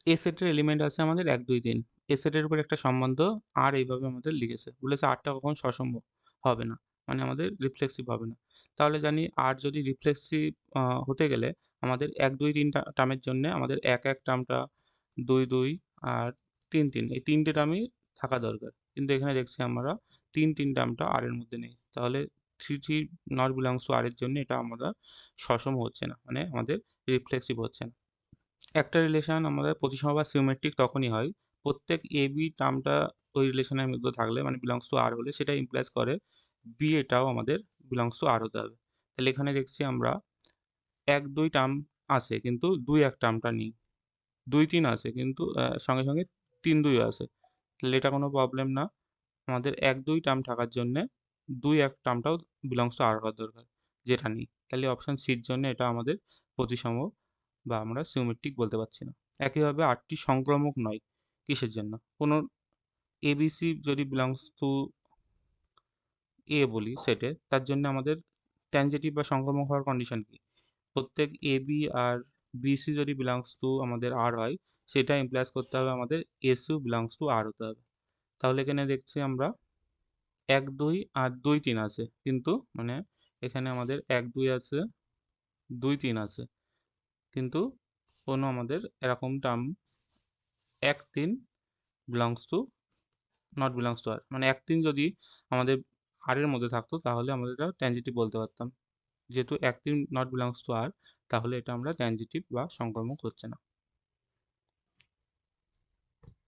এ সেটের এলিমেন্ট আছে আমাদের ১, ২, ৩। এ সেটের উপর একটা সম্বন্ধ আর এইভাবে আমাদের লিখেছে। বলেছে আরটা কখনো সসম্য হবে না। মানে আমাদের রিফ্লেক্সিভ হবে না। তাহলে জানি আর যদি রিফ্লেক্সিভ হতে গেলে আমাদের ১, ২, ৩ টার্মের জন্যে আমাদের ১, ১ টার্মটা ২, ২ আর ৩, ৩ এই ৩ টে টার্মই থাকা দরকার। কিন্তু এখানে দেখছি আমরা ৩, ৩ টার্মটা আর এর মধ্যে নেই। তাহলে 3, 3 নট বিলংস টু আর এর জন্য এটা আমরা সসম হচ্ছে না। মানে আমাদের রিফ্লেক্সিভ হচ্ছে না। একটা রিলেশন আমাদের প্রতিসম বা সিমেট্রিক তখনই হয় প্রত্যেক এ বি টার্মটা ওই রিলেশনের মধ্যে থাকলে মানে বিলংস টু আর হলে সেটা ইমপ্লাইজ করে বি এটাও আমাদের বিলংস টু আর হতে হবে। তাহলে এখানে দেখছি আমরা ১, ২ টার্ম আছে কিন্তু ২, ১ টার্মটা নেই। ২, ৩ আছে কিন্তু সঙ্গে, সঙ্গে ৩, ২ ও আছে। তাহলে এটা কোনো প্রবলেম না। আমাদের ১, ২ টার্ম থাকার জন্যে ২, ১ টার্মটাও বিলংস টু আর হওয়ার দরকার, যেটা নেই। তাহলে অপশন সির জন্য এটা আমাদের প্রতিসম বা আমরা সিমেট্রিক বলতে পারছি না। একইভাবে আটটি সংক্রামক নয়। কিসের জন্য? কোনো ABC যদি বিলংস টু A বলি সেটে, তার জন্য আমাদের ট্যানজেটিভ বা সংক্রামক হওয়ার কন্ডিশন কি? প্রত্যেক AB আর BC যদি বিলংস টু আমাদের R হয়, সেটা ইমপ্লাইজ করতে হবে আমাদের SU বিলংস টু R হতে হবে। তাহলে এখানে দেখছি আমরা ১, ২ আর ২, ৩ আছে। কিন্তু মানে এখানে আমাদের ১, ২ আছে, ২, ৩ আছে। কিন্তু কোনো আমাদের এরকম term ১, ৩ belongs to not belongs to R. মানে ১, ৩ যদি আমাদের আর এর মধ্যে থাকতো তাহলে আমরা এটা ট্যানজেটিভ বলতে পারতাম। যেহেতু ১, ৩ নট বিলংস টু আর তাহলে এটা আমরা ট্যানজেটিভ বা সংক্রামক হচ্ছে না।